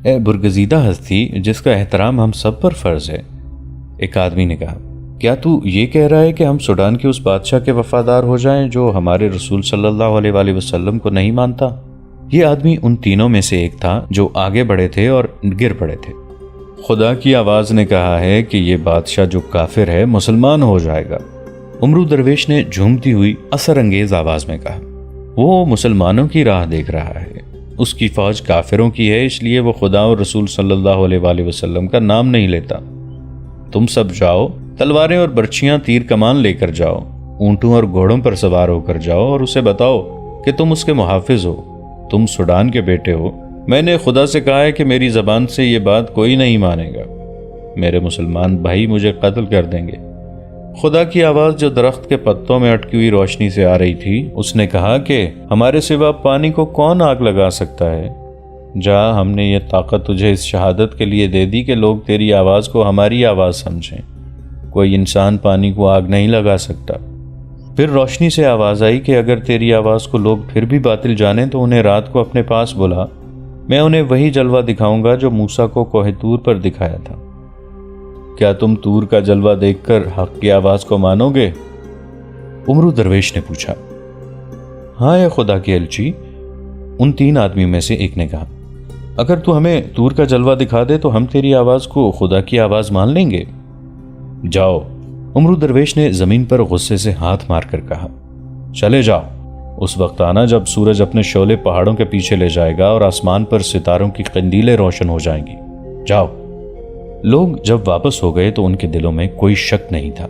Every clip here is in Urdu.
اے برگزیدہ ہستی جس کا احترام ہم سب پر فرض ہے۔ ایک آدمی نے کہا، کیا تو یہ کہہ رہا ہے کہ ہم سوڈان کے اس بادشاہ کے وفادار ہو جائیں جو ہمارے رسول صلی اللہ علیہ وآلہ وسلم کو نہیں مانتا؟ یہ آدمی ان تینوں میں سے ایک تھا جو آگے بڑھے تھے اور گر پڑے تھے۔ خدا کی آواز نے کہا ہے کہ یہ بادشاہ جو کافر ہے مسلمان ہو جائے گا۔ عمرو درویش نے جھومتی ہوئی اثر انگیز آواز میں کہا، وہ مسلمانوں کی راہ دیکھ رہا ہے، اس کی فوج کافروں کی ہے، اس لیے وہ خدا اور رسول صلی اللہ علیہ وآلہ وسلم کا نام نہیں لیتا۔ تم سب جاؤ، تلواریں اور برچیاں تیر کمان لے کر جاؤ، اونٹوں اور گھوڑوں پر سوار ہو کر جاؤ اور اسے بتاؤ کہ تم اس کے محافظ ہو، تم سوڈان کے بیٹے ہو۔ میں نے خدا سے کہا ہے کہ میری زبان سے یہ بات کوئی نہیں مانے گا، میرے مسلمان بھائی مجھے قتل کر دیں گے۔ خدا کی آواز جو درخت کے پتوں میں اٹکی ہوئی روشنی سے آ رہی تھی، اس نے کہا کہ ہمارے سوا پانی کو کون آگ لگا سکتا ہے؟ جا، ہم نے یہ طاقت تجھے اس شہادت کے لیے دے دی کہ لوگ تیری آواز کو ہماری آواز سمجھیں۔ کوئی انسان پانی کو آگ نہیں لگا سکتا۔ پھر روشنی سے آواز آئی کہ اگر تیری آواز کو لوگ پھر بھی باطل جانیں تو انہیں رات کو اپنے پاس بلا، میں انہیں وہی جلوہ دکھاؤں گا جو موسیٰ کو کوہ طور پر دکھایا تھا۔ کیا تم طور کا جلوہ دیکھ کر حق کی آواز کو مانو گے؟ عمرو درویش نے پوچھا۔ ہاں اے خدا کے الچی، ان تین آدمیوں میں سے ایک نے کہا، اگر تو ہمیں طور کا جلوہ دکھا دے تو ہم تیری آواز کو خدا کی آواز مان لیں گے۔ جاؤ، عمرو درویش نے زمین پر غصے سے ہاتھ مار کر کہا، چلے جاؤ، اس وقت آنا جب سورج اپنے شعلے پہاڑوں کے پیچھے لے جائے گا اور آسمان پر ستاروں کی قندیلیں روشن ہو جائیں گی۔ جاؤ۔ لوگ جب واپس ہو گئے تو ان کے دلوں میں کوئی شک نہیں تھا۔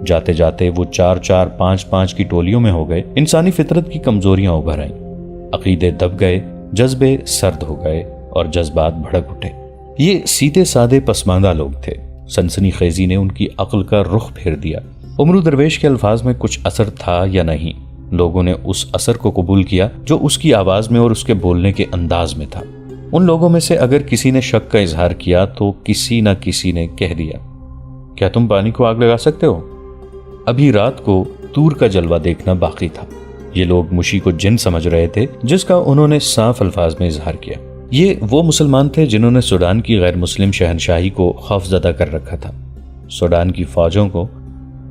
جاتے جاتے وہ 4-4 5-5 کی ٹولیوں میں ہو گئے۔ انسانی فطرت کی کمزوریاں ابھر آئیں، عقیدے دب گئے، جذبے سرد ہو گئے اور جذبات بھڑک اٹھے۔ یہ سیدھے سادے پسماندہ لوگ تھے۔ سنسنی خیزی نے ان کی عقل کا رخ پھیر دیا۔ عمرو درویش کے الفاظ میں کچھ اثر تھا یا نہیں، لوگوں نے اس اثر کو قبول کیا جو اس کی آواز میں اور اس کے بولنے کے انداز میں تھا۔ ان لوگوں میں سے اگر کسی نے شک کا اظہار کیا تو کسی نہ کسی نے کہہ دیا، کیا تم پانی کو آگ لگا سکتے ہو؟ ابھی رات کو طور کا جلوہ دیکھنا باقی تھا۔ یہ لوگ مشی کو جن سمجھ رہے تھے جس کا انہوں نے صاف الفاظ میں اظہار کیا۔ یہ وہ مسلمان تھے جنہوں نے سوڈان کی غیر مسلم شہنشاہی کو خوف زدہ کر رکھا تھا۔ سوڈان کی فوجوں کو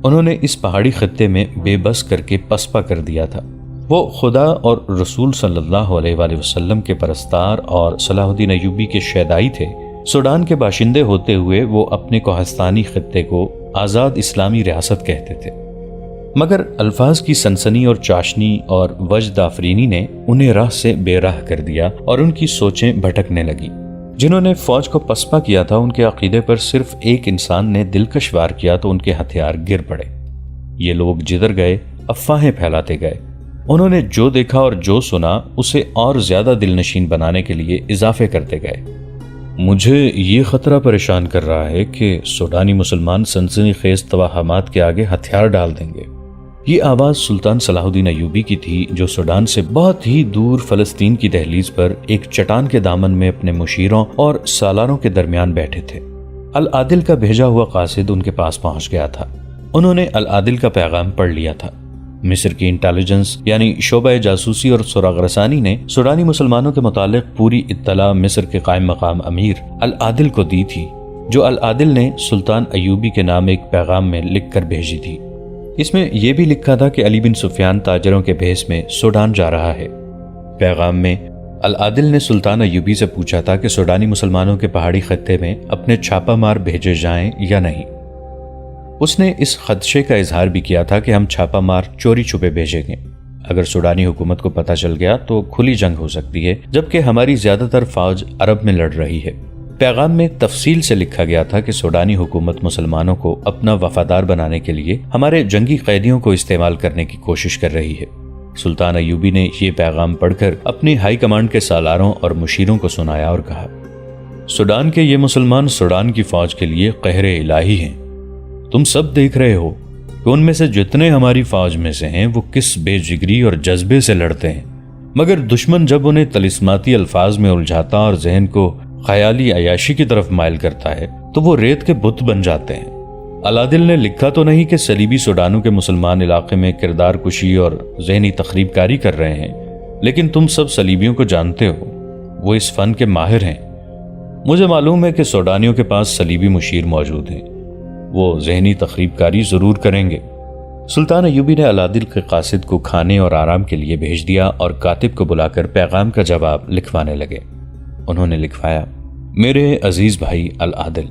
انہوں نے اس پہاڑی خطے میں بے بس کر کے پسپا کر دیا تھا۔ وہ خدا اور رسول صلی اللہ علیہ وآلہ وسلم کے پرستار اور صلاح الدین ایوبی کے شیدائی تھے۔ سوڈان کے باشندے ہوتے ہوئے وہ اپنے کوہستانی خطے کو آزاد اسلامی ریاست کہتے تھے، مگر الفاظ کی سنسنی اور چاشنی اور وجد آفرینی نے انہیں راہ سے بے راہ کر دیا اور ان کی سوچیں بھٹکنے لگیں۔ جنہوں نے فوج کو پسپا کیا تھا ان کے عقیدے پر صرف ایک انسان نے دلکش وار کیا تو ان کے ہتھیار گر پڑے۔ یہ لوگ جدھر گئے افواہیں پھیلاتے گئے۔ انہوں نے جو دیکھا اور جو سنا اسے اور زیادہ دل نشین بنانے کے لیے اضافے کرتے گئے۔ مجھے یہ خطرہ پریشان کر رہا ہے کہ سوڈانی مسلمان سنسنی خیز توہمات کے آگے ہتھیار ڈال دیں گے۔ یہ آواز سلطان صلاح الدین ایوبی کی تھی جو سوڈان سے بہت ہی دور فلسطین کی دہلیز پر ایک چٹان کے دامن میں اپنے مشیروں اور سالاروں کے درمیان بیٹھے تھے۔ العادل کا بھیجا ہوا قاصد ان کے پاس پہنچ گیا تھا۔ انہوں نے العادل کا پیغام پڑھ لیا تھا۔ مصر کی انٹیلیجنس یعنی شعبہ جاسوسی اور سراغ رسانی نے سوڈانی مسلمانوں کے متعلق پوری اطلاع مصر کے قائم مقام امیر العادل کو دی تھی، جو العادل نے سلطان ایوبی کے نام ایک پیغام میں لکھ کر بھیجی تھی۔ اس میں یہ بھی لکھا تھا کہ علی بن سفیان تاجروں کے بھیس میں سوڈان جا رہا ہے۔ پیغام میں العادل نے سلطان ایوبی سے پوچھا تھا کہ سوڈانی مسلمانوں کے پہاڑی خطے میں اپنے چھاپا مار بھیجے جائیں یا نہیں۔ اس نے اس خدشے کا اظہار بھی کیا تھا کہ ہم چھاپا مار چوری چھپے بھیجیں گے، اگر سوڈانی حکومت کو پتہ چل گیا تو کھلی جنگ ہو سکتی ہے، جبکہ ہماری زیادہ تر فوج عرب میں لڑ رہی ہے۔ پیغام میں تفصیل سے لکھا گیا تھا کہ سوڈانی حکومت مسلمانوں کو اپنا وفادار بنانے کے لیے ہمارے جنگی قیدیوں کو استعمال کرنے کی کوشش کر رہی ہے۔ سلطان ایوبی نے یہ پیغام پڑھ کر اپنی ہائی کمانڈ کے سالاروں اور مشیروں کو سنایا اور کہا، سوڈان کے یہ مسلمان سوڈان کی فوج کے لیے قہر الہی ہیں۔ تم سب دیکھ رہے ہو کہ ان میں سے جتنے ہماری فوج میں سے ہیں وہ کس بے جگری اور جذبے سے لڑتے ہیں، مگر دشمن جب انہیں طلسماتی الفاظ میں الجھاتا اور ذہن کو خیالی عیاشی کی طرف مائل کرتا ہے تو وہ ریت کے بت بن جاتے ہیں۔ العادل نے لکھا تو نہیں کہ صلیبی سوڈانوں کے مسلمان علاقے میں کردار کشی اور ذہنی تخریب کاری کر رہے ہیں، لیکن تم سب صلیبیوں کو جانتے ہو، وہ اس فن کے ماہر ہیں۔ مجھے معلوم ہے کہ سوڈانیوں کے پاس صلیبی مشیر موجود ہیں، وہ ذہنی تخریب کاری ضرور کریں گے۔ سلطان ایوبی نے علادل کے قاصد کو کھانے اور آرام کے لیے بھیج دیا اور کاتب کو بلا کر پیغام کا جواب لکھوانے لگے۔ انہوں نے لکھوایا: میرے عزیز بھائی العادل،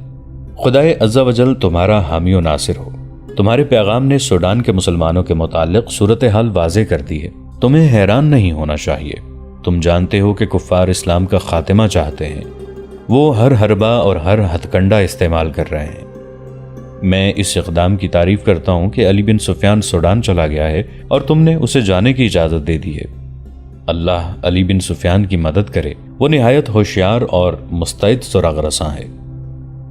خدائے عز و جل تمہارا حامی و ناصر ہو۔ تمہارے پیغام نے سوڈان کے مسلمانوں کے متعلق صورتحال واضح کر دی ہے۔ تمہیں حیران نہیں ہونا چاہیے۔ تم جانتے ہو کہ کفار اسلام کا خاتمہ چاہتے ہیں۔ وہ ہر حربہ اور ہر ہتھ کنڈا استعمال کر رہے ہیں۔ میں اس اقدام کی تعریف کرتا ہوں کہ علی بن سفیان سوڈان چلا گیا ہے اور تم نے اسے جانے کی اجازت دے دی ہے۔ اللہ علی بن سفیان کی مدد کرے، وہ نہایت ہوشیار اور مستعد سراغ رساں ہے،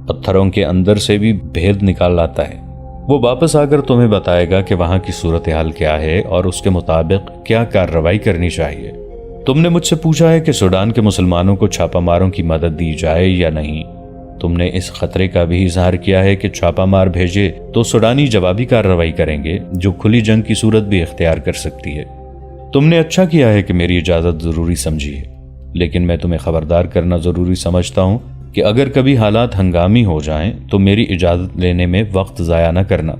پتھروں کے اندر سے بھی بھید نکال لاتا ہے۔ وہ واپس آ کر تمہیں بتائے گا کہ وہاں کی صورتحال کیا ہے اور اس کے مطابق کیا کارروائی کرنی چاہیے۔ تم نے مجھ سے پوچھا ہے کہ سوڈان کے مسلمانوں کو چھاپہ ماروں کی مدد دی جائے یا نہیں۔ تم نے اس خطرے کا بھی اظہار کیا ہے کہ چھاپہ مار بھیجے تو سوڈانی جوابی کارروائی کریں گے جو کھلی جنگ کی صورت بھی اختیار کر سکتی ہے۔ تم نے اچھا کیا ہے کہ میری اجازت ضروری سمجھی ہے، لیکن میں تمہیں خبردار کرنا ضروری سمجھتا ہوں کہ اگر کبھی حالات ہنگامی ہو جائیں تو میری اجازت لینے میں وقت ضائع نہ کرنا۔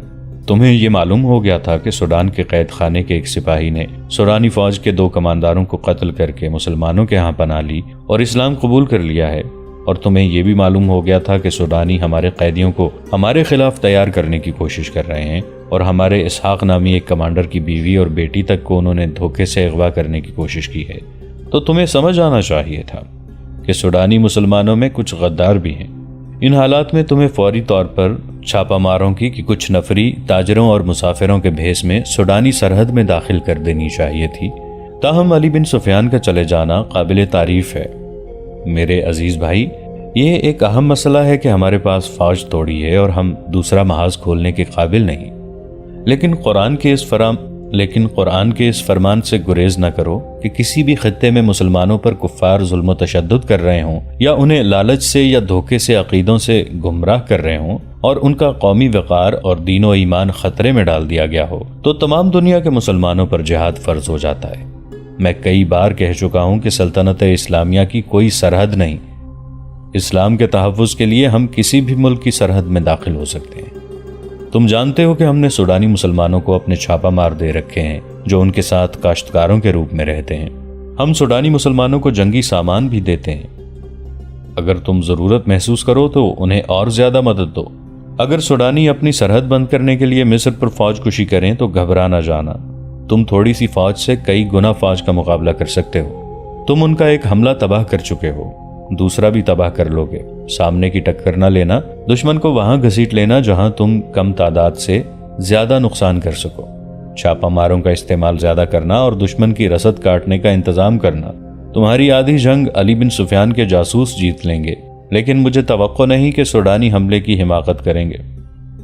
تمہیں یہ معلوم ہو گیا تھا کہ سوڈان کے قید خانے کے ایک سپاہی نے سوڈانی فوج کے 2 کمانداروں کو قتل کر کے مسلمانوں کے ہاں پناہ لی اور اسلام قبول کر لیا ہے، اور تمہیں یہ بھی معلوم ہو گیا تھا کہ سوڈانی ہمارے قیدیوں کو ہمارے خلاف تیار کرنے کی کوشش کر رہے ہیں، اور ہمارے اسحاق نامی ایک کمانڈر کی بیوی اور بیٹی تک کو انہوں نے دھوکے سے اغوا کرنے کی کوشش کی ہے۔ تو تمہیں سمجھ آنا چاہیے تھا کہ سوڈانی مسلمانوں میں کچھ غدار بھی ہیں۔ ان حالات میں تمہیں فوری طور پر چھاپہ ماروں کی کچھ نفری تاجروں اور مسافروں کے بھیس میں سوڈانی سرحد میں داخل کر دینی چاہیے تھی۔ تاہم علی بن سفیان کا چلے جانا قابل تعریف ہے۔ میرے عزیز بھائی، یہ ایک اہم مسئلہ ہے کہ ہمارے پاس فوج توڑی ہے اور ہم دوسرا محاذ کھولنے کے قابل نہیں، لیکن قرآن کے اس فرمان سے گریز نہ کرو کہ کسی بھی خطے میں مسلمانوں پر کفار ظلم و تشدد کر رہے ہوں یا انہیں لالچ سے یا دھوکے سے عقیدوں سے گمراہ کر رہے ہوں اور ان کا قومی وقار اور دین و ایمان خطرے میں ڈال دیا گیا ہو تو تمام دنیا کے مسلمانوں پر جہاد فرض ہو جاتا ہے۔ میں کئی بار کہہ چکا ہوں کہ سلطنت اسلامیہ کی کوئی سرحد نہیں۔ اسلام کے تحفظ کے لیے ہم کسی بھی ملک کی سرحد میں داخل ہو سکتے ہیں۔ تم جانتے ہو کہ ہم نے سوڈانی مسلمانوں کو اپنے چھاپہ مار دے رکھے ہیں جو ان کے ساتھ کاشتکاروں کے روپ میں رہتے ہیں۔ ہم سوڈانی مسلمانوں کو جنگی سامان بھی دیتے ہیں۔ اگر تم ضرورت محسوس کرو تو انہیں اور زیادہ مدد دو۔ اگر سوڈانی اپنی سرحد بند کرنے کے لیے مصر پر فوج کشی کریں تو گھبرا نہ جانا۔ تم تھوڑی سی فوج سے کئی گنا فوج کا مقابلہ کر سکتے ہو۔ تم ان کا ایک حملہ تباہ کر چکے ہو، دوسرا بھی تباہ کر لو گے۔ سامنے کی ٹکر نہ لینا، دشمن کو وہاں گھسیٹ لینا جہاں تم کم تعداد سے زیادہ نقصان کر سکو۔ چھاپہ ماروں کا استعمال زیادہ کرنا اور دشمن کی رسد کاٹنے کا انتظام کرنا۔ تمہاری آدھی جنگ علی بن سفیان کے جاسوس جیت لیں گے، لیکن مجھے توقع نہیں کہ سوڈانی حملے کی حماقت کریں گے۔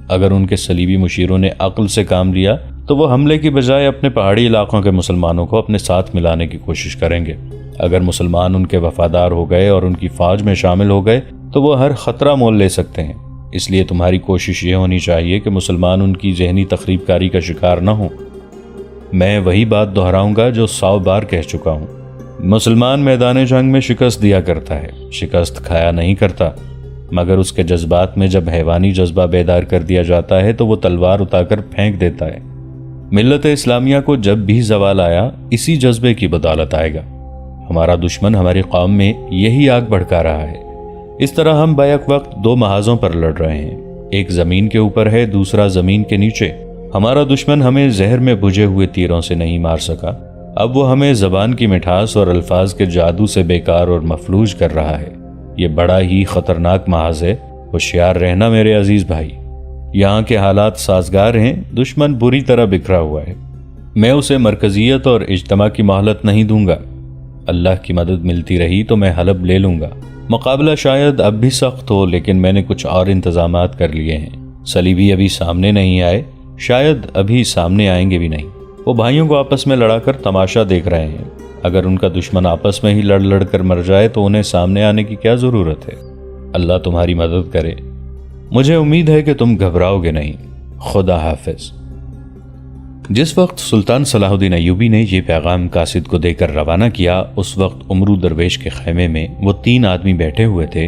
اگر ان کے صلیبی مشیروں نے عقل سے کام لیا تو وہ حملے کی بجائے اپنے پہاڑی علاقوں کے مسلمانوں کو اپنے ساتھ ملانے کی کوشش کریں گے۔ اگر مسلمان ان کے وفادار ہو گئے اور ان کی فوج میں شامل ہو گئے تو وہ ہر خطرہ مول لے سکتے ہیں۔ اس لیے تمہاری کوشش یہ ہونی چاہیے کہ مسلمان ان کی ذہنی تخریب کاری کا شکار نہ ہوں۔ میں وہی بات دہراؤں گا جو 100 بار کہہ چکا ہوں۔ مسلمان میدان جنگ میں شکست دیا کرتا ہے، شکست کھایا نہیں کرتا، مگر اس کے جذبات میں جب حیوانی جذبہ بیدار کر دیا جاتا ہے تو وہ تلوار اٹھا کر پھینک دیتا ہے۔ ملت اسلامیہ کو جب بھی زوال آیا اسی جذبے کی بدولت آئے گا۔ ہمارا دشمن ہماری قوم میں یہی آگ بھڑکا رہا ہے۔ اس طرح ہم بیک وقت 2 محاذوں پر لڑ رہے ہیں، ایک زمین کے اوپر ہے، دوسرا زمین کے نیچے۔ ہمارا دشمن ہمیں زہر میں بجھے ہوئے تیروں سے نہیں مار سکا، اب وہ ہمیں زبان کی مٹھاس اور الفاظ کے جادو سے بیکار اور مفلوج کر رہا ہے۔ یہ بڑا ہی خطرناک محاذ ہے، ہوشیار رہنا میرے عزیز بھائی۔ یہاں کے حالات سازگار ہیں، دشمن بری طرح بکھرا ہوا ہے۔ میں اسے مرکزیت اور اجتماع کی مہلت نہیں دوں گا۔ اللہ کی مدد ملتی رہی تو میں حلب لے لوں گا۔ مقابلہ شاید اب بھی سخت ہو، لیکن میں نے کچھ اور انتظامات کر لیے ہیں۔ صلیبی ابھی سامنے نہیں آئے، شاید ابھی سامنے آئیں گے بھی نہیں۔ وہ بھائیوں کو آپس میں لڑا کر تماشا دیکھ رہے ہیں۔ اگر ان کا دشمن آپس میں ہی لڑ لڑ کر مر جائے تو انہیں سامنے آنے کی کیا ضرورت ہے؟ اللہ تمہاری مدد کرے۔ مجھے امید ہے کہ تم گھبراؤ گے نہیں۔ خدا حافظ۔ جس وقت سلطان صلاح الدین ایوبی نے یہ پیغام قاصد کو دے کر روانہ کیا، اس وقت عمرو درویش کے خیمے میں وہ 3 آدمی بیٹھے ہوئے تھے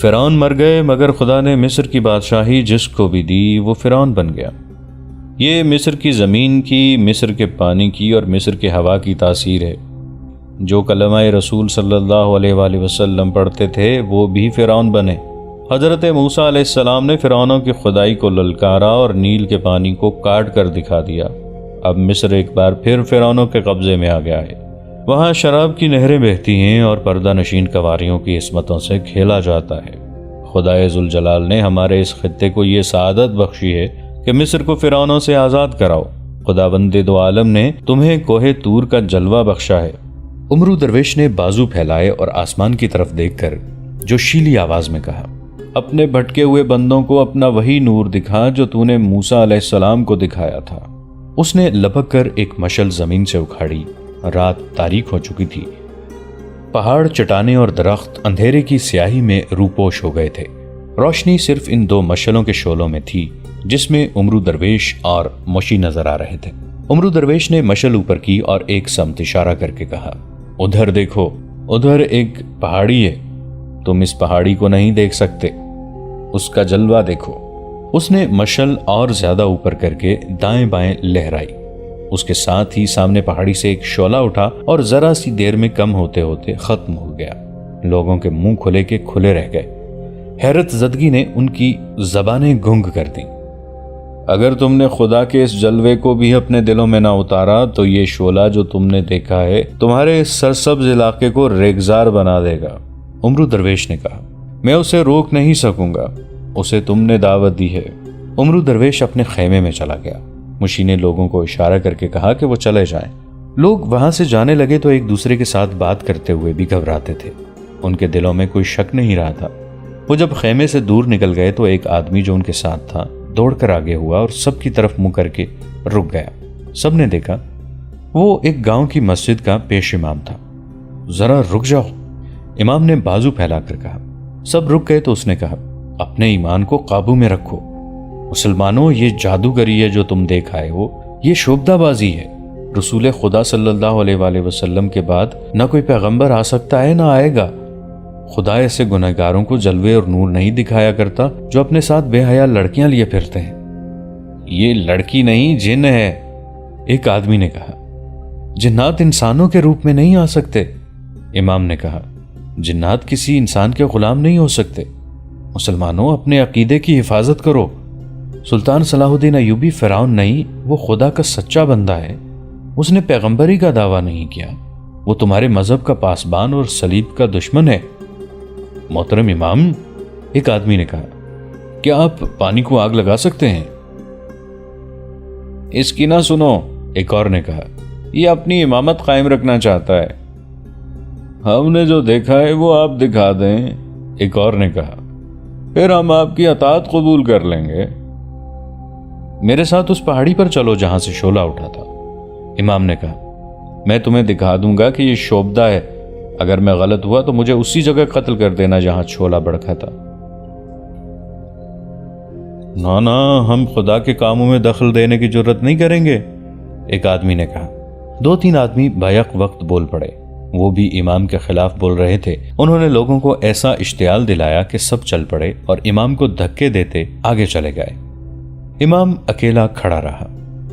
فرعون مر گئے مگر خدا نے مصر کی بادشاہی جس کو بھی دی وہ فرعون بن گیا۔ یہ مصر کی زمین کی، مصر کے پانی کی اور مصر کے ہوا کی تاثیر ہے۔ جو کلمہ رسول صلی اللہ علیہ وآلہ وسلم پڑھتے تھے وہ بھی فرعون بنے۔ حضرت موسیٰ علیہ السلام نے فرعونوں کی خدائی کو للکارا اور نیل کے پانی کو کاٹ کر دکھا دیا۔ اب مصر ایک بار پھر فرعونوں کے قبضے میں آ گیا ہے۔ وہاں شراب کی نہریں بہتی ہیں اور پردہ نشین قواریوں کی عصمتوں سے کھیلا جاتا ہے۔ خدائے ذوالجلال نے ہمارے اس خطے کو یہ سعادت بخشی ہے کہ مصر کو فرعونوں سے آزاد کراؤ۔ خداوند دو عالم نے تمہیں کوہ طور کا جلوہ بخشا ہے۔ عمرو درویش نے بازو پھیلائے اور آسمان کی طرف دیکھ کر جوشیلی آواز میں کہا، اپنے بھٹکے ہوئے بندوں کو اپنا وہی نور دکھا جو تو نے موسیٰ علیہ السلام کو دکھایا تھا۔ اس نے لپک کر ایک مشعل زمین سے اکھاڑی۔ رات تاریک ہو چکی تھی۔ پہاڑ، چٹانیں اور درخت اندھیرے کی سیاہی میں روپوش ہو گئے تھے۔ روشنی صرف ان دو مشعلوں کے شعلوں میں تھی جس میں عمرو درویش اور مشی نظر آ رہے تھے۔ عمرو درویش نے مشعل اوپر کی اور ایک سمت اشارہ کر کے کہا، ادھر دیکھو، ادھر ایک پہاڑی ہے، تم اس پہاڑی کو نہیں دیکھ سکتے، اس کا جلوہ دیکھو۔ اس نے مشعل اور زیادہ اوپر کر کے دائیں بائیں لہرائی۔ اس کے ساتھ ہی سامنے پہاڑی سے ایک شعلہ اٹھا اور ذرا سی دیر میں کم ہوتے ہوتے ختم ہو گیا۔ لوگوں کے منہ کھلے کے کھلے رہ گئے۔ حیرت زدگی نے ان کی زبانیں گنگ کر دیں۔ اگر تم نے خدا کے اس جلوے کو بھی اپنے دلوں میں نہ اتارا تو یہ شعلہ جو تم نے دیکھا ہے تمہارے اس سرسبز علاقے کو ریگزار بنا دے گا۔ عمرو درویش نے کہا، میں اسے روک نہیں سکوں گا، اسے تم نے دعوت دی ہے۔ عمرو درویش اپنے خیمے میں چلا گیا۔ مشی نے لوگوں کو اشارہ کر کے کہا کہ وہ چلے جائیں۔ لوگ وہاں سے جانے لگے تو ایک دوسرے کے ساتھ بات کرتے ہوئے بھی گھبراتے تھے۔ ان کے دلوں میں کوئی شک نہیں رہا تھا۔ وہ جب خیمے سے دور نکل گئے تو ایک آدمی جو ان کے ساتھ تھا دوڑ کر آگے ہوا اور سب کی طرف منہ کر کے رک گیا۔ سب نے دیکھا وہ ایک گاؤں کی مسجد کا پیش امام تھا۔ ذرا رک جاؤ، امام نے بازو پھیلا کر کہا۔ سب رک گئے تو اس نے کہا، اپنے ایمان کو قابو میں رکھو مسلمانوں، یہ جادوگری ہے جو تم دیکھ آئے ہو، یہ شعبدہ بازی ہے۔ رسول خدا صلی اللہ علیہ وآلہ وسلم کے بعد نہ کوئی پیغمبر آ سکتا ہے نہ آئے گا۔ خدا ایسے گنہگاروں کو جلوے اور نور نہیں دکھایا کرتا جو اپنے ساتھ بے حیا لڑکیاں لیے پھرتے ہیں۔ یہ لڑکی نہیں، جن ہے، ایک آدمی نے کہا۔ جنات انسانوں کے روپ میں نہیں آ سکتے، امام نے کہا۔ جنات کسی انسان کے غلام نہیں ہو سکتے۔ مسلمانوں، اپنے عقیدے کی حفاظت کرو۔ سلطان صلاح الدین ایوبی فرعون نہیں، وہ خدا کا سچا بندہ ہے۔ اس نے پیغمبری کا دعویٰ نہیں کیا۔ وہ تمہارے مذہب کا پاسبان اور صلیب کا دشمن ہے۔ محترم امام، ایک آدمی نے کہا، کیا آپ پانی کو آگ لگا سکتے ہیں؟ اس کی نہ سنو، ایک اور نے کہا، یہ اپنی امامت قائم رکھنا چاہتا ہے۔ ہم نے جو دیکھا ہے وہ آپ دکھا دیں، ایک اور نے کہا، پھر ہم آپ کی اطاعت قبول کر لیں گے۔ میرے ساتھ اس پہاڑی پر چلو جہاں سے شعلہ اٹھا تھا، امام نے کہا۔ میں تمہیں دکھا دوں گا کہ یہ شعبدہ ہے۔ اگر میں غلط ہوا تو مجھے اسی جگہ قتل کر دینا جہاں شعلہ بڑکا تھا۔ نہ، ہم خدا کے کاموں میں دخل دینے کی جرت نہیں کریں گے، ایک آدمی نے کہا۔ دو تین آدمی بیک وقت بول پڑے۔ وہ بھی امام کے خلاف بول رہے تھے۔ انہوں نے لوگوں کو ایسا اشتعال دلایا کہ سب چل پڑے اور امام کو دھکے دیتے آگے چلے گئے۔ امام اکیلا کھڑا رہا۔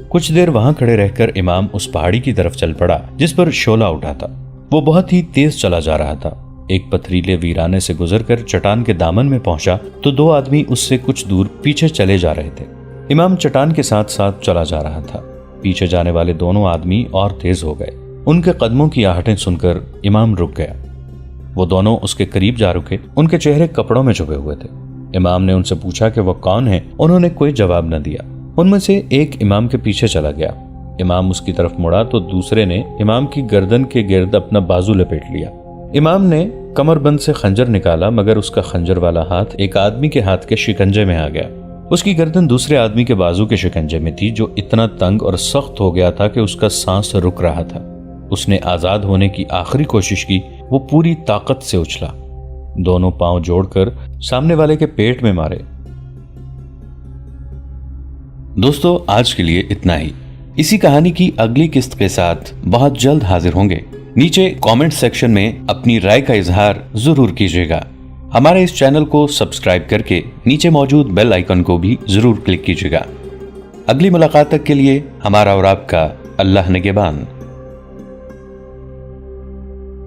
کچھ دیر وہاں کھڑے رہ کر امام اس پہاڑی کی طرف چل پڑا جس پر شعلہ اٹھا تھا۔ وہ بہت ہی تیز چلا جا رہا تھا۔ ایک پتھریلے ویرانے سے گزر کر چٹان کے دامن میں پہنچا تو دو آدمی اس سے کچھ دور پیچھے چلے جا رہے تھے۔ امام چٹان کے ساتھ ساتھ چلا جا رہا تھا۔ پیچھے جانے والے دونوں آدمی اور تیز ہو گئے۔ ان کے قدموں کی آہٹیں سن کر امام رک گیا۔ وہ دونوں اس کے قریب جا رکے۔ ان کے چہرے کپڑوں میں چھپے ہوئے تھے۔ امام نے ان سے پوچھا کہ وہ کون ہیں۔ انہوں نے کوئی جواب نہ دیا۔ ان میں سے ایک امام کے پیچھے چلا گیا۔ امام اس کی طرف مڑا تو دوسرے نے امام کی گردن کے گرد اپنا بازو لپیٹ لیا۔ امام نے کمر بند سے خنجر نکالا مگر اس کا خنجر والا ہاتھ ایک آدمی کے ہاتھ کے شکنجے میں آ گیا۔ اس کی گردن دوسرے آدمی کے بازو کے شکنجے میں تھی جو اتنا تنگ اور سخت ہو گیا تھا کہ اس کا سانس رک رہا تھا۔ اس نے آزاد ہونے کی آخری کوشش کی۔ وہ پوری طاقت سے اچھلا، دونوں پاؤں جوڑ کر سامنے والے کے پیٹ میں مارے۔ دوستو، آج کے لیے اتنا ہی۔ اسی کہانی کی اگلی قسط کے ساتھ بہت جلد حاضر ہوں گے۔ نیچے کامنٹ سیکشن میں اپنی رائے کا اظہار ضرور کیجیے گا۔ ہمارے اس چینل کو سبسکرائب کر کے نیچے موجود بیل آئیکن کو بھی ضرور کلک کیجیے گا۔ اگلی ملاقات تک کے لیے ہمارا اور آپ کا اللہ نگہبان۔